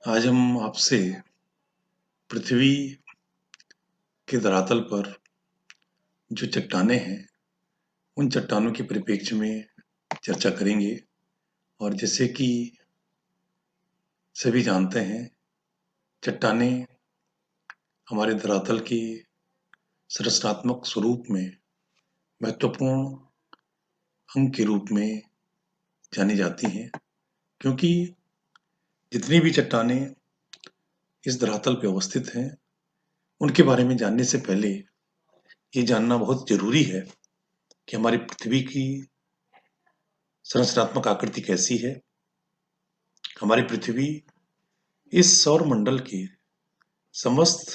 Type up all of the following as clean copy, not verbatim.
आज हम आपसे पृथ्वी के धरातल पर जो चट्टानें हैं, उन चट्टानों के परिप्रेक्ष्य में चर्चा करेंगे। और जैसे कि सभी जानते हैं, चट्टानें हमारे धरातल के संरचनात्मक स्वरूप में महत्वपूर्ण अंग के रूप में जानी जाती हैं, क्योंकि जितनी भी चट्टानें इस धरातल पर अवस्थित हैं, उनके बारे में जानने से पहले ये जानना बहुत जरूरी है कि हमारी पृथ्वी की संरचनात्मक आकृति कैसी है। हमारी पृथ्वी इस सौर मंडल के समस्त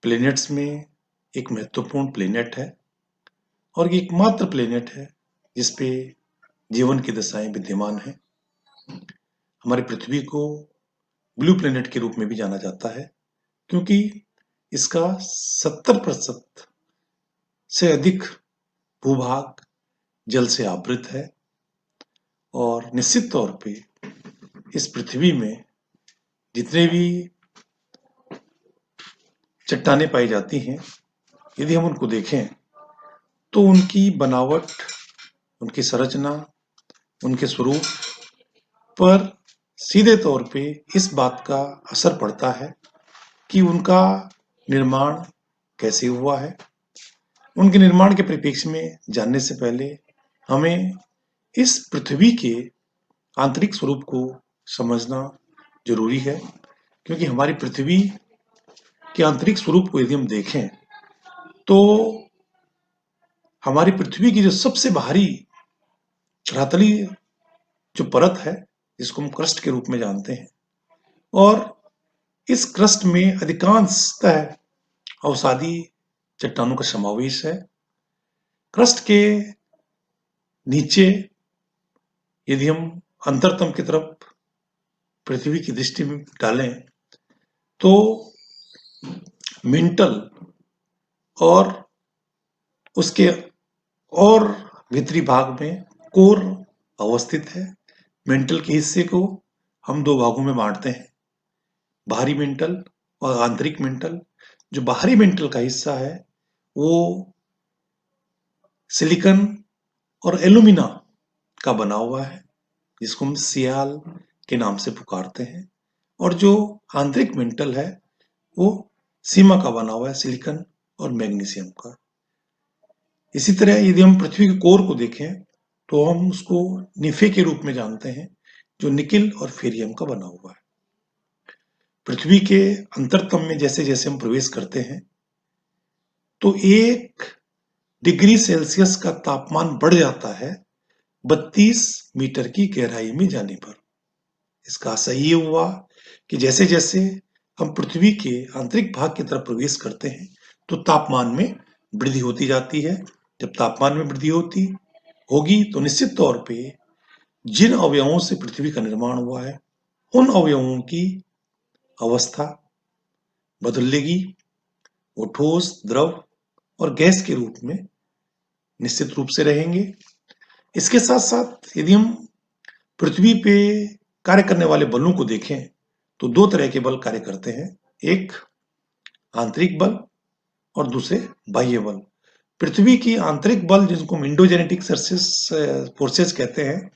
प्लैनेट्स में एक महत्वपूर्ण प्लैनेट है और ये एकमात्र प्लैनेट है जिसपे जीवन की दशाएं विद्यमान हैं। हमारी पृथ्वी को ब्लू प्लैनेट के रूप में भी जाना जाता है, क्योंकि इसका 70% से अधिक भूभाग जल से आवृत है और निश्चित तौर पे इस पृथ्वी में जितने भी चट्टानें पाई जाती हैं, यदि हम उनको देखें तो उनकी बनावट, उनकी संरचना, उनके स्वरूप पर सीधे तौर पे इस बात का असर पड़ता है कि उनका निर्माण कैसे हुआ है। उनके निर्माण के परिप्रेक्ष्य में जानने से पहले हमें इस पृथ्वी के आंतरिक स्वरूप को समझना जरूरी है, क्योंकि हमारी पृथ्वी के आंतरिक स्वरूप को यदि हम देखें तो हमारी पृथ्वी की जो सबसे बाहरी धरातलीय जो परत है, जिसको हम क्रस्ट के रूप में जानते हैं, और इस क्रस्ट में अधिकांशतः अवसादी चट्टानों का समावेश है। क्रस्ट के नीचे यदि हम अंतरतम की तरफ पृथ्वी की दृष्टि में डालें तो मेंटल और उसके और भीतरी भाग में कोर अवस्थित है। मेंटल के हिस्से को हम दो भागों में बांटते हैं, बाहरी मेंटल और आंतरिक मेंटल। जो बाहरी मेंटल का हिस्सा है वो सिलिकॉन और एल्यूमिना का बना हुआ है, जिसको हम सियाल के नाम से पुकारते हैं। और जो आंतरिक मेंटल है वो सीमा का बना हुआ है, सिलिकॉन और मैग्नीशियम का। इसी तरह यदि हम पृथ्वी के कोर को देखें तो हम उसको निफे के रूप में जानते हैं, जो निकिल और फेरियम का बना हुआ है। पृथ्वी के अंतरतम में जैसे जैसे हम प्रवेश करते हैं तो 1 डिग्री सेल्सियस का तापमान बढ़ जाता है 32 मीटर की गहराई में जाने पर। इसका असर ये हुआ कि जैसे जैसे हम पृथ्वी के आंतरिक भाग की तरफ प्रवेश करते हैं तो तापमान में वृद्धि होती जाती है। जब तापमान में वृद्धि होगी तो निश्चित तौर पे जिन अवयवों से पृथ्वी का निर्माण हुआ है उन अवयवों की अवस्था बदलेगी। वो ठोस, द्रव और गैस के रूप में निश्चित रूप से रहेंगे। इसके साथ साथ यदि हम पृथ्वी पे कार्य करने वाले बलों को देखें तो दो तरह के बल कार्य करते हैं, एक आंतरिक बल और दूसरे बाह्य बल। पृथ्वी की आंतरिक बल, जिनको हम इंडोजेनेटिक फोर्सेस कहते हैं,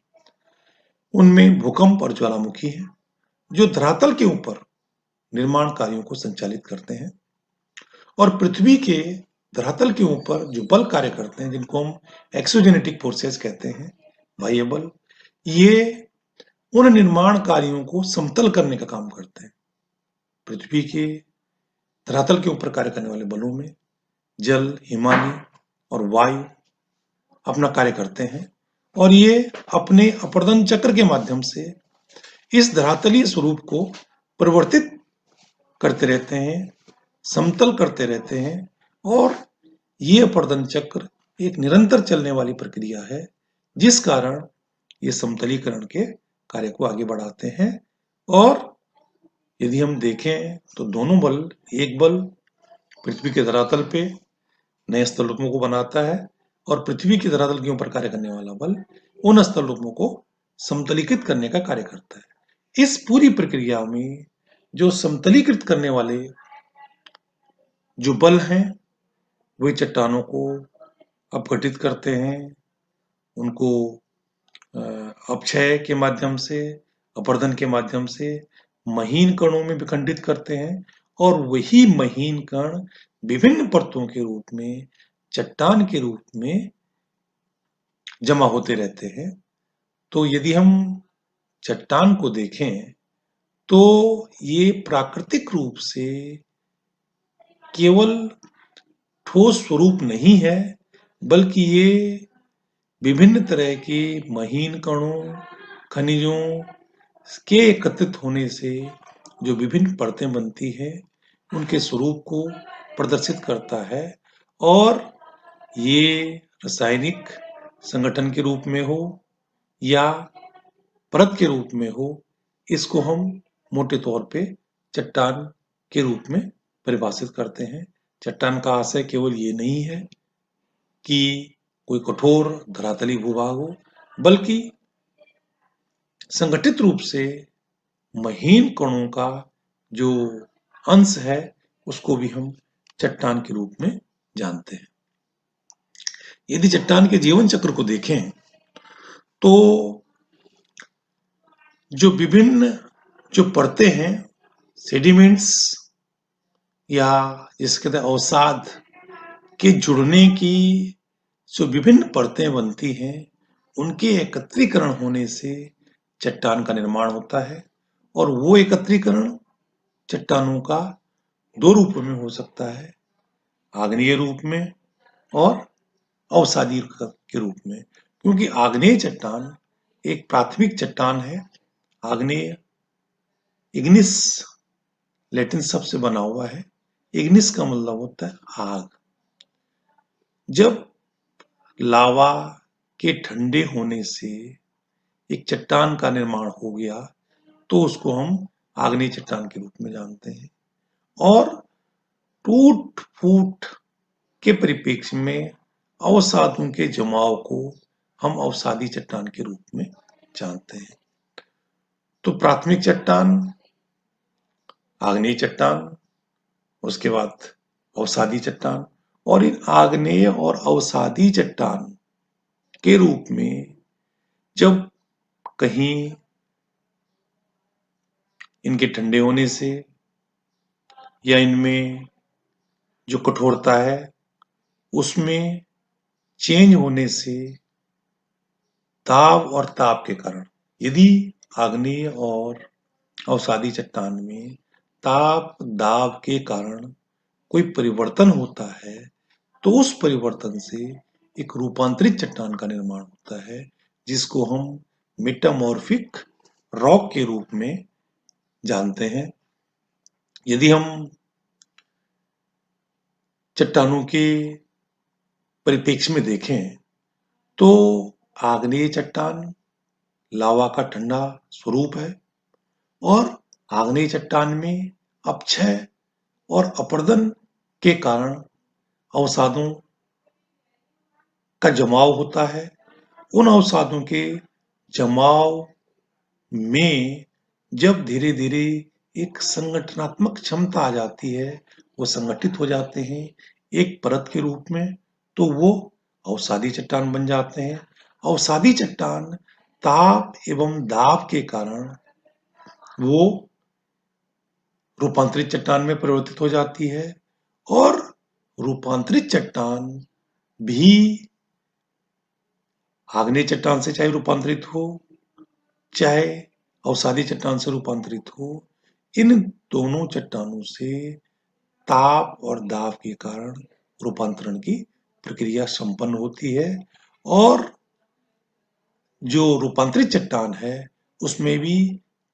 उनमें भूकंप और ज्वालामुखी है, जो धरातल के ऊपर निर्माण कार्यों को संचालित करते हैं। और पृथ्वी के धरातल के ऊपर जो बल कार्य करते हैं, जिनको हम एक्सोजेनेटिक फोर्सेस कहते हैं, बाह्य बल, ये उन निर्माण कार्यों को समतल करने का काम करते हैं। पृथ्वी के धरातल के ऊपर कार्य करने वाले बलों में जल, हिमानी और वायु अपना कार्य करते हैं, और ये अपने अपर्दन चक्र के माध्यम से इस धरातलीय स्वरूप को परिवर्तित करते रहते हैं, समतल करते रहते हैं। और ये अपर्दन चक्र एक निरंतर चलने वाली प्रक्रिया है, जिस कारण ये समतलीकरण के कार्य को आगे बढ़ाते हैं। और यदि हम देखें तो दोनों बल, एक बल पृथ्वी के धरातल पे नए स्थलरूपों को बनाता है और पृथ्वी के धरातल के ऊपर कार्य करने वाला बल उन स्थलरूपों को समतलीकृत करने का कार्य करता है। इस पूरी प्रक्रिया में जो समतलीकृत करने वाले जो बल हैं, वे चट्टानों को अपघटित करते हैं, उनको अपक्षय के माध्यम से, अपरदन के माध्यम से महीन कणों में विखंडित करते हैं और वही महीन कण विभिन्न परतों के रूप में, चट्टान के रूप में जमा होते रहते हैं। तो यदि हम चट्टान को देखें तो ये प्राकृतिक रूप से केवल ठोस स्वरूप नहीं है, बल्कि ये विभिन्न तरह के महीन कणों, खनिजों के एकत्रित होने से जो विभिन्न परतें बनती हैं, उनके स्वरूप को प्रदर्शित करता है और ये रासायनिक संगठन के रूप में हो या परत के रूप में हो, इसको हम मोटे तौर पे चट्टान के रूप में परिभाषित करते हैं। चट्टान का आशय केवल ये नहीं है कि कोई कठोर धरातली भूभाग हो, बल्कि संगठित रूप से महीन कणों का जो अंश है, उसको भी हम चट्टान के रूप में जानते हैं। यदि चट्टान के जीवन चक्र को देखें तो जो विभिन्न जो परतें हैं, सेडिमेंट्स या जिसे कहते हैं अवसाद के जुड़ने की जो विभिन्न परतें बनती हैं, उनके एकत्रीकरण होने से चट्टान का निर्माण होता है और वो एकत्रीकरण चट्टानों का दो रूपों में हो सकता है, आग्नेय रूप में और अवसादी के रूप में। क्योंकि आग्नेय चट्टान एक प्राथमिक चट्टान है। आग्नेय इग्निस लैटिन शब्द से बना हुआ है। इग्निस का मतलब होता है आग। जब लावा के ठंडे होने से एक चट्टान का निर्माण हो गया तो उसको हम आग्नेय चट्टान के रूप में जानते हैं और टूट फूट के परिप्रेक्ष्य में अवसादों के जमाव को हम अवसादी चट्टान के रूप में जानते हैं। तो प्राथमिक चट्टान, आग्नेय चट्टान, उसके बाद अवसादी चट्टान, और इन आग्नेय और अवसादी चट्टान के रूप में जब कहीं इनके ठंडे होने से या इनमें जो कठोरता है उसमें चेंज होने से दाब और ताप के कारण, यदि आग्नेय और अवसादी चट्टान में ताप दाब के कारण कोई परिवर्तन होता है तो उस परिवर्तन से एक रूपांतरित चट्टान का निर्माण होता है, जिसको हम मेटामॉर्फिक रॉक के रूप में जानते हैं। यदि हम चट्टानों के परिप्रेक्ष्य में देखें तो आग्नेय चट्टान लावा का ठंडा स्वरूप है और आग्नेय चट्टान में अपक्षय और अपरदन के कारण अवसादों का जमाव होता है। उन अवसादों के जमाव में जब धीरे धीरे एक संगठनात्मक क्षमता आ जाती है, वो संगठित हो जाते हैं एक परत के रूप में, तो वो अवसादी चट्टान बन जाते हैं। अवसादी चट्टान ताप एवं दाब के कारण वो रूपांतरित चट्टान में परिवर्तित हो जाती है और रूपांतरित चट्टान भी आग्नेय चट्टान से चाहे रूपांतरित हो, चाहे अवसादी चट्टान से रूपांतरित हो, इन दोनों चट्टानों से ताप और दाब के कारण रूपांतरण की प्रक्रिया संपन्न होती है और जो रूपांतरित चट्टान है उसमें भी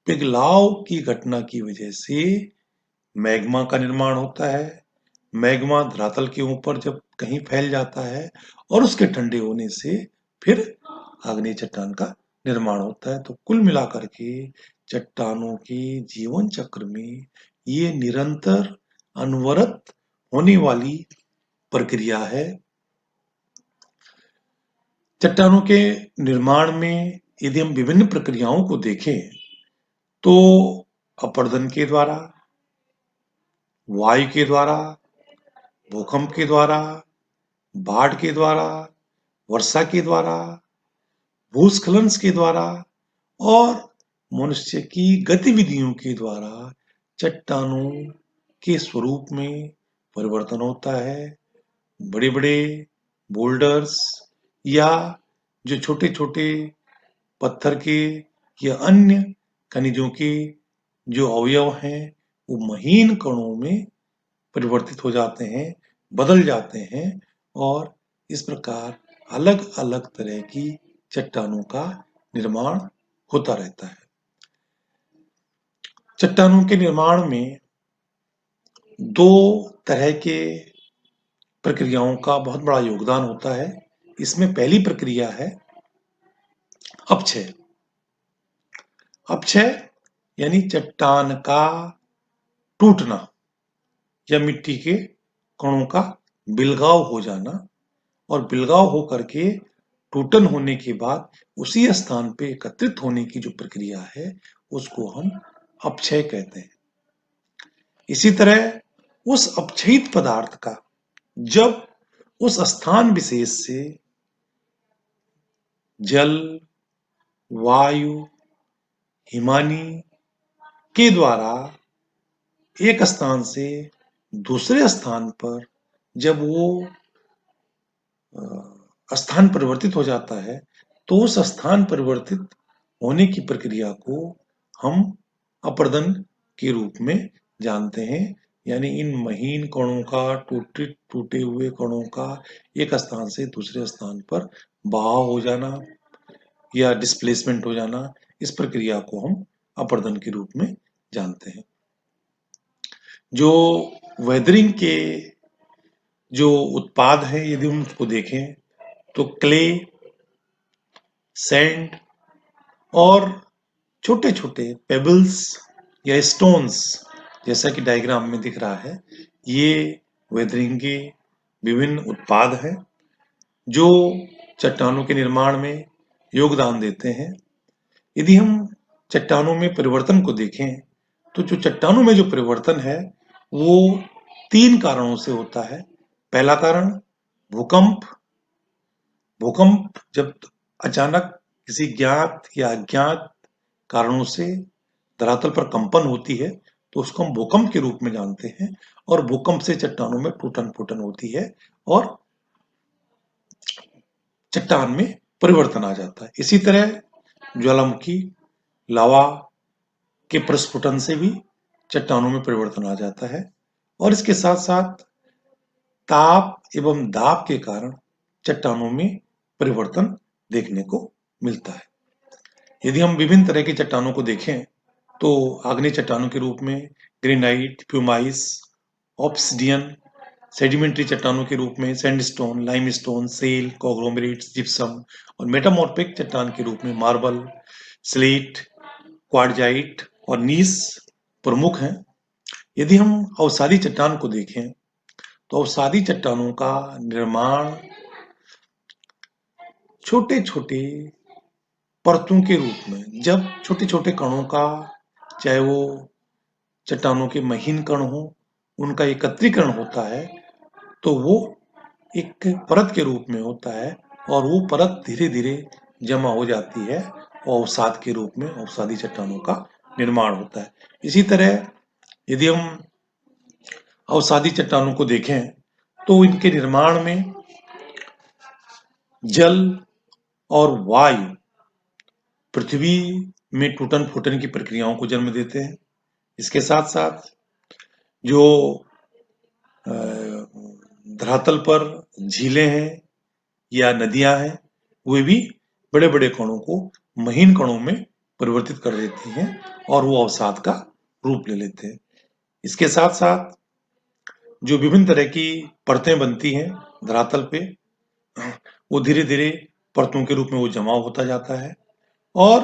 पिघलाव की घटना की वजह से मैग्मा का निर्माण होता है। मैग्मा धरातल के ऊपर जब कहीं फैल जाता है और उसके ठंडे होने से फिर आग्नेय चट्टान का निर्माण होता है। तो कुल मिलाकर के चट्टानों के जीवन चक्र में ये निरंतर अनवरत होने वाली प्रक्रिया है। चट्टानों के निर्माण में यदि हम विभिन्न प्रक्रियाओं को देखें तो अपरदन के द्वारा, वायु के द्वारा, भूकंप के द्वारा, बाढ़ के द्वारा, वर्षा के द्वारा, भूस्खलन के द्वारा और मनुष्य की गतिविधियों के द्वारा चट्टानों के स्वरूप में परिवर्तन होता है। बड़े बड़े बोल्डर्स या जो छोटे छोटे पत्थर के या अन्य खनिजों के जो अवयव हैं वो महीन कणों में परिवर्तित हो जाते हैं, बदल जाते हैं और इस प्रकार अलग अलग तरह की चट्टानों का निर्माण होता रहता है। चट्टानों के निर्माण में दो तरह के प्रक्रियाओं का बहुत बड़ा योगदान होता है। इसमें पहली प्रक्रिया है अपक्षय। अपक्षय यानी चट्टान का टूटना या मिट्टी के कणों का बिलगाव हो जाना और बिलगाव होकर के टूटन होने के बाद उसी स्थान पे एकत्रित होने की जो प्रक्रिया है उसको हम अपक्षय कहते हैं। इसी तरह उस अपक्षयित पदार्थ का जब उस स्थान विशेष से जल, वायु, हिमानी के द्वारा एक स्थान से दूसरे स्थान पर जब वो स्थान परिवर्तित हो जाता है तो उस स्थान परिवर्तित होने की प्रक्रिया को हम अपरदन के रूप में जानते हैं। यानी इन महीन कणों का टूटे हुए कणों का एक स्थान से दूसरे स्थान पर बहाव हो जाना या डिस्प्लेसमेंट हो जाना, इस प्रक्रिया को हम अपरदन के रूप में जानते हैं। जो वेदरिंग के जो उत्पाद हैं यदि हम उसको देखें तो क्ले, सैंड और छोटे छोटे पेबल्स या स्टोन्स, जैसा कि डायग्राम में दिख रहा है, ये वेदरिंग के विभिन्न उत्पाद हैं जो चट्टानों के निर्माण में योगदान देते हैं। यदि हम चट्टानों में परिवर्तन को देखें तो जो चट्टानों में जो परिवर्तन है वो 3 कारणों से होता है। पहला कारण भूकंप। भूकंप जब अचानक किसी ज्ञात या अज्ञात कारणों से धरातल पर कंपन होती है तो उसको हम भूकंप के रूप में जानते हैं और भूकंप से चट्टानों में टूटन फूटन होती है और चट्टान में परिवर्तन आ जाता है। इसी तरह ज्वालामुखी, लावा के प्रस्फुटन से भी चट्टानों में परिवर्तन आ जाता है और इसके साथ साथ ताप एवं दाब के कारण चट्टानों में परिवर्तन देखने को मिलता है। यदि हम विभिन्न तरह की चट्टानों को देखें तो आग्नेय चट्टानों के रूप में ग्रेनाइट, प्यूमाइस, ऑब्सिडियन, सेडिमेंट्री चट्टानों के रूप में sandstone, limestone, shale, conglomerates, gypsum और मेटामॉर्फिक चट्टान के रूप में मार्बल, स्लेट, क्वार्टजाइट और नीस प्रमुख हैं। यदि हम अवसादी चट्टान को देखें तो अवसादी चट्टानों का निर्माण छोटे छोटे परतों के रूप में, जब छोटे छोटे कणों का, चाहे वो चट्टानों के महीन कण हो, उनका एकत्रीकरण होता है तो वो एक परत के रूप में होता है और वो परत धीरे धीरे जमा हो जाती है और अवसाद के रूप में अवसादी चट्टानों का निर्माण होता है। इसी तरह यदि हम अवसादी चट्टानों को देखें तो इनके निर्माण में जल और वायु पृथ्वी में टूटन फूटन की प्रक्रियाओं को जन्म देते हैं। इसके साथ साथ जो धरातल पर झीलें हैं या नदियां हैं वे भी बड़े बड़े कणों को महीन कणों में परिवर्तित कर देती हैं और वो अवसाद का रूप ले लेते हैं। इसके साथ साथ जो विभिन्न तरह की परतें बनती हैं धरातल पे, वो धीरे धीरे परतों के रूप में वो जमा होता जाता है और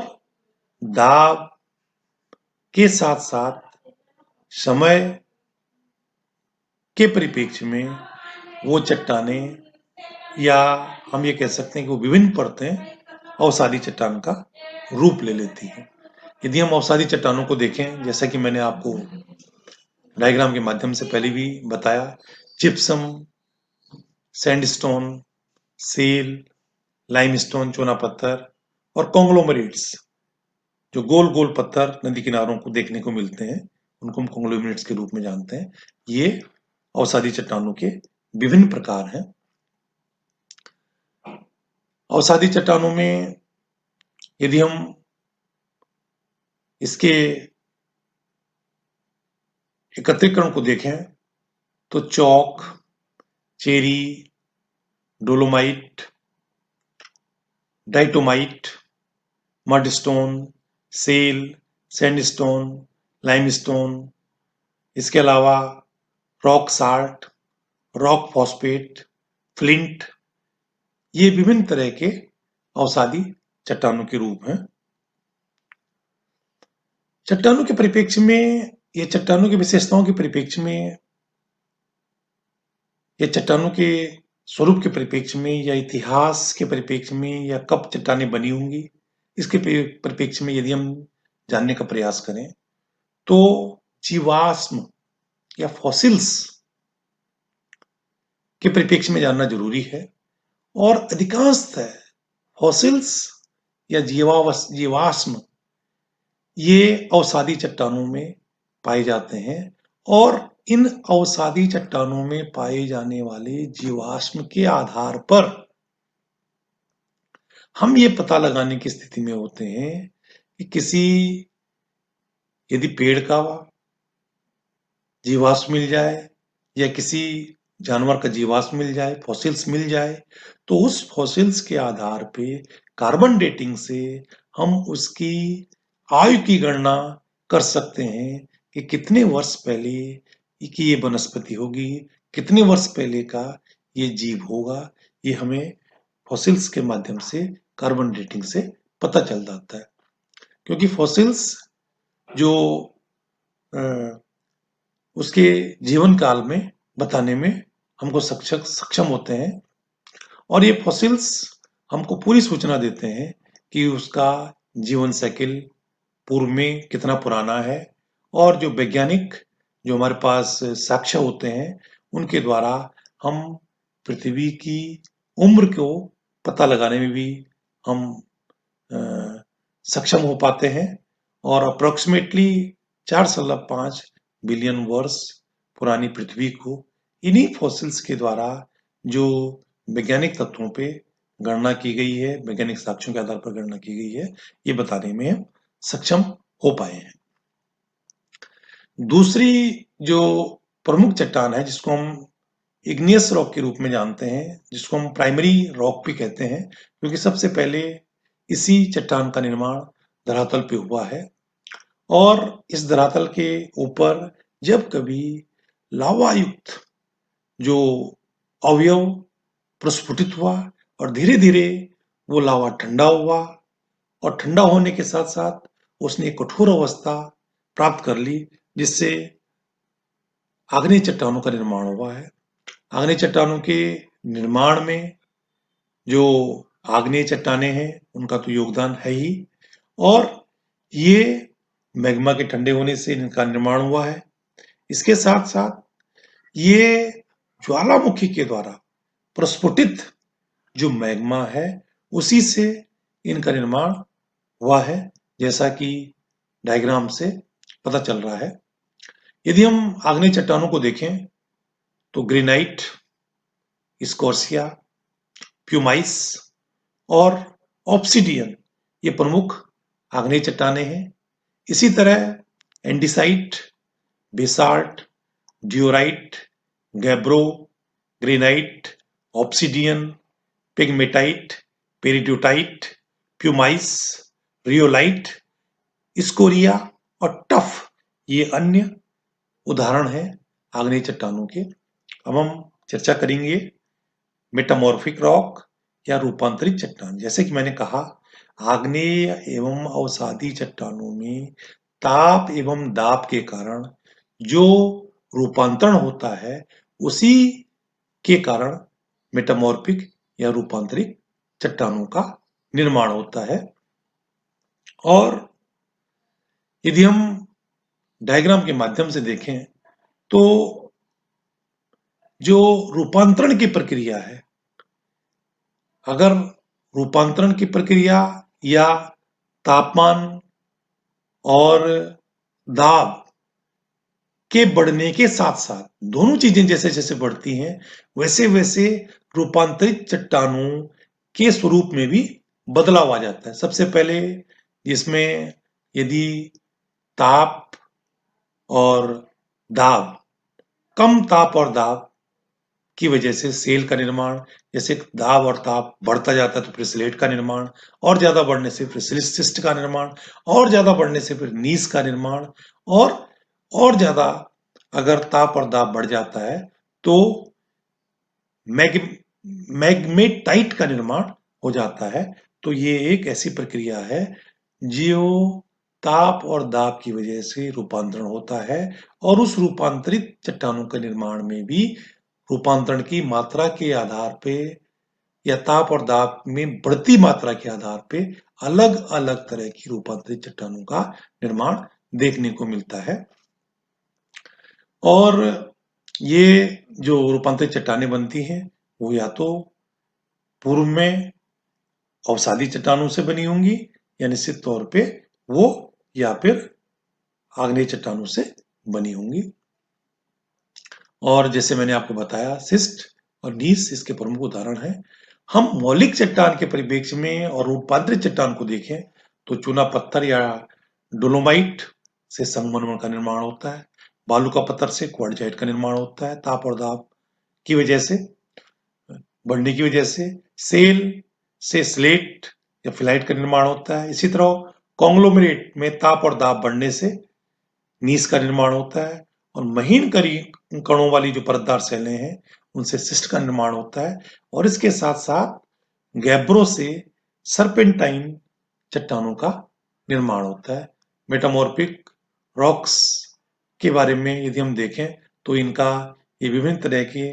दाब के साथ साथ समय के परिप्रेक्ष्य में वो चट्टानें या हम ये कह सकते हैं कि वो विभिन्न परतें अवसादी चट्टान का रूप ले लेती हैं। यदि हम अवसादी चट्टानों को देखें, जैसा कि मैंने आपको डायग्राम के माध्यम से पहले भी बताया, जिप्सम, सैंडस्टोन, सेल, लाइमस्टोन, चूना पत्थर और कॉन्ग्लोमरेट्स, जो गोल गोल पत्थर नदी किनारों को देखने को मिलते हैं, उनको हम कॉन्ग्लोमरेट्स के रूप में जानते हैं। ये अवसादी चट्टानों के विभिन्न प्रकार हैं। अवसादी चट्टानों में यदि हम इसके एकत्रीकरण को देखें तो chalk, chert, dolomite, diatomite, mudstone, shale, sandstone, limestone, इसके अलावा rock salt, rock phosphate, flint, ये विभिन्न तरह के अवसादी चट्टानों के रूप हैं। चट्टानों के परिप्रेक्ष्य में, ये चट्टानों की विशेषताओं के परिप्रेक्ष्य में, या चट्टानों के स्वरूप के परिप्रेक्ष्य में, या इतिहास के परिप्रेक्ष्य में, या कब चट्टानें बनी होंगी, इसके परिप्रेक्ष्य में यदि हम जानने का प्रयास करें तो जीवाश्म या फॉसिल्स के परिप्रेक्ष्य में जानना जरूरी है। और अधिकांशतः फॉसिल्स या जीवाश्म ये अवसादी चट्टानों में पाए जाते हैं, और इन अवसादी चट्टानों में पाए जाने वाले जीवाश्म के आधार पर हम ये पता लगाने की स्थिति में होते हैं कि किसी, यदि पेड़ का जीवाश्म मिल जाए या किसी जानवर का जीवाश्म मिल जाए, फॉसिल्स मिल जाए, तो उस फॉसिल्स के आधार पे कार्बन डेटिंग से हम उसकी आयु की गणना कर सकते हैं कि कितने वर्ष पहले की ये वनस्पति होगी, कितने वर्ष पहले का ये जीव होगा। ये हमें फॉसिल्स के माध्यम से, कार्बन डेटिंग से पता चल जाता है, क्योंकि फॉसिल्स जो उसके जीवन काल में बताने में हमको सक्षम होते हैं, और ये फॉसिल्स हमको पूरी सूचना देते हैं कि उसका जीवन साइकिल पूर्व में कितना पुराना है, और जो वैज्ञानिक जो हमारे पास साक्ष्य होते हैं उनके द्वारा हम पृथ्वी की उम्र को पता लगाने में भी हम सक्षम हो पाते हैं। और अप्रोक्सीमेटली 4.5 बिलियन वर्ष पुरानी पृथ्वी को इन्हीं फॉसिल्स के द्वारा, जो वैज्ञानिक तथ्यों पे गणना की गई है, वैज्ञानिक साक्ष्यों के आधार पर गणना की गई है, ये बताने में हम सक्षम हो पाए हैं। दूसरी जो प्रमुख चट्टान है, जिसको हम इग्नियस रॉक के रूप में जानते हैं, जिसको हम प्राइमरी रॉक भी कहते हैं, क्योंकि सबसे पहले इसी चट्टान का निर्माण धरातल पे हुआ है, और इस धरातल के ऊपर जब कभी लावा युक्त जो अवयव प्रस्फुटित हुआ और धीरे धीरे वो लावा ठंडा हुआ, और ठंडा होने के साथ साथ उसने एक कठोर अवस्था प्राप्त कर ली, जिससे आग्नेय चट्टानों का निर्माण हुआ है। आग्नेय चट्टानों के निर्माण में जो आग्नेय चट्टानें हैं उनका तो योगदान है ही, और ये मैग्मा के ठंडे होने से इनका निर्माण हुआ है। इसके साथ साथ ये ज्वालामुखी के द्वारा प्रस्फुटित जो मैग्मा है उसी से इनका निर्माण हुआ है, जैसा कि डायग्राम से पता चल रहा है। यदि हम आग्नेय चट्टानों को देखें तो ग्रेनाइट, स्कॉर्सिया, प्यूमाइस और ऑब्सिडियन ये प्रमुख आग्नेय चट्टानें हैं। इसी तरह andesite, basalt, diorite, gabbro, granite, obsidian, pegmatite, peridotite, pumice, rhyolite, scoria और टफ ये अन्य उदाहरण हैं आग्नेय चट्टानों के। अब हम चर्चा करेंगे मेटामॉर्फिक रॉक या रूपांतरित चट्टान। जैसे कि मैंने कहा, आग्नेय एवं अवसादी चट्टानों में ताप एवं दाब के कारण जो रूपांतरण होता है, उसी के कारण मेटामॉर्फिक या रूपांतरित चट्टानों का निर्माण होता है। और यदि हम डायग्राम के माध्यम से देखें तो जो रूपांतरण की प्रक्रिया है, अगर रूपांतरण की प्रक्रिया या तापमान और दाब के बढ़ने के साथ साथ दोनों चीजें जैसे जैसे बढ़ती हैं वैसे वैसे रूपांतरित चट्टानों के स्वरूप में भी बदलाव आ जाता है। सबसे पहले जिसमें यदि ताप और दाब, कम ताप और दाब की वजह से सेल का निर्माण, जैसे दाब और ताप बढ़ता जाता है तो फिर स्लेट का निर्माण, और ज्यादा बढ़ने से फिर सिस्ट का निर्माण, और ज्यादा बढ़ने से फिर नीस का निर्माण, और ज्यादा अगर ताप और दाब बढ़ जाता है तो मैग्मेटाइट का निर्माण हो जाता है। तो ये एक ऐसी प्रक्रिया है जो ताप और दाब की वजह से रूपांतरण होता है, और उस रूपांतरित चट्टानों के निर्माण में भी रूपांतरण की मात्रा के आधार पे या ताप और दाब में बढ़ती मात्रा के आधार पे अलग अलग तरह की रूपांतरित चट्टानों का निर्माण देखने को मिलता है। और ये जो रूपांतरित चट्टानें बनती हैं वो या तो पूर्व में अवसादी चट्टानों से बनी होंगी या निश्चित तौर पे वो या फिर आग्नेय चट्टानों से बनी होंगी। और जैसे मैंने आपको बताया सिस्ट और नीस इसके प्रमुख उदाहरण हैं। हम मौलिक चट्टान के परिप्रेक्ष्य में और रूपांतरित चट्टान को देखें तो चूना पत्थर या डोलोमाइट से संगमरमर का निर्माण होता है। बालू का पत्थर से क्वार्टजाइट का निर्माण होता है। ताप और दाब की वजह से बढ़ने की वजह से सेल से स्लेट या फिलाइट का निर्माण होता है। इसी तरह कॉन्ग्लोमरेट में ताप और दाब बढ़ने से नीस का निर्माण होता है, और महीन कणों वाली जो परतदार सेलें हैं उनसे सिस्ट का निर्माण होता है। और इसके साथ साथ गैब्रो से सर्पेंटाइन चट्टानों का निर्माण होता है। मेटामॉर्फिक रॉक्स के बारे में यदि हम देखें तो इनका ये विभिन्न तरह के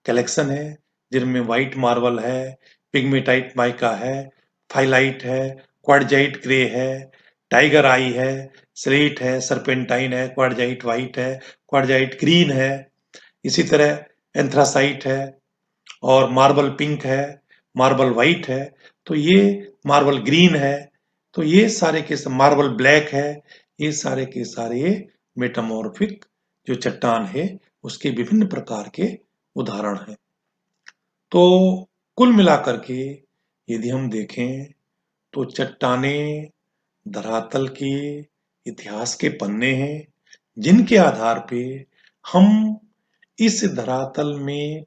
कलेक्शन है, जिनमें व्हाइट मार्बल है, पिग्मेटाइट माइका है, फाइलाइट है, क्वार्टजाइट ग्रे है, टाइगर आई है, स्लेट है, सर्पेंटाइन है, क्वार्टजाइट व्हाइट है, क्वार्टजाइट ग्रीन है, इसी तरह एंथ्रासाइट है, और मार्बल पिंक है, मार्बल व्हाइट है, तो ये मार्बल ग्रीन है, तो ये सारे के मार्बल ब्लैक है, ये सारे के सारे मेटामॉर्फिक जो चट्टान है उसके विभिन्न प्रकार के उदाहरण हैं। तो कुल मिलाकर के यदि हम देखें तो चट्टानें धरातल के इतिहास के पन्ने हैं, जिनके आधार पे हम इस धरातल में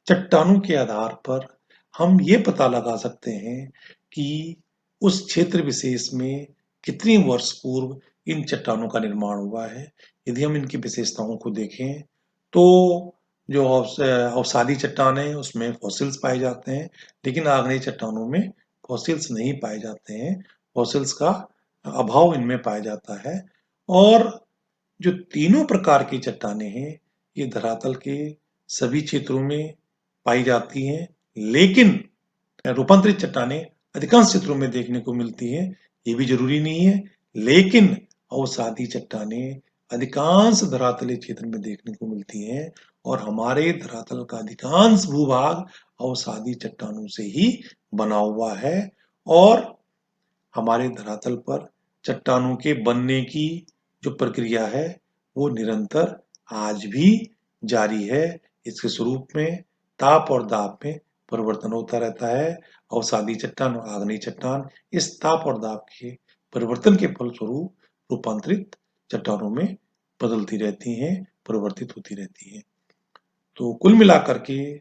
चट्टानों के आधार पर हम ये पता लगा सकते हैं कि उस क्षेत्र विशेष में कितने वर्ष पूर्व इन चट्टानों का निर्माण हुआ है। यदि हम इनकी विशेषताओं को देखें तो जो अवसादी चट्टान है उसमें फॉसिल्स पाए जाते हैं, लेकिन आग्नेय चट्टानों में फॉसिल्स नहीं पाए जाते हैं। फॉसिल्स का अभाव इनमें पाया जाता है। और जो तीनों प्रकार की चट्टानें हैं ये धरातल के सभी क्षेत्रों में पाई जाती हैं, लेकिन रूपांतरित चट्टानें अधिकांश क्षेत्रों में देखने को मिलती हैं, ये भी जरूरी नहीं है। लेकिन अवसादी चट्टानें अधिकांश धरातलीय क्षेत्र में देखने को मिलती हैं, और हमारे धरातल का अधिकांश भूभाग अवसादी चट्टानों से ही बना हुआ है। और हमारे धरातल पर चट्टानों के बनने की जो प्रक्रिया है वो निरंतर आज भी जारी है। इसके स्वरूप में ताप और दाब में परिवर्तन होता रहता है। अवसादी चट्टान और आग्नेय चट्टान इस ताप और दाब के परिवर्तन के फलस्वरूप रूपांतरित चट्टानों में बदलती रहती हैं, परिवर्तित होती रहती हैं। तो कुल मिलाकर के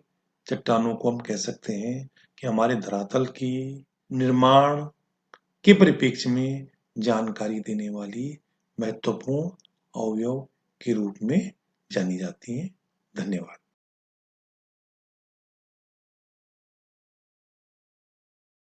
चट्टानों को हम कह सकते हैं कि हमारे धरातल की निर्माण के परिप्रेक्ष्य में जानकारी देने वाली महत्वपूर्ण अवयव के रूप में जानी जाती हैं। धन्यवाद।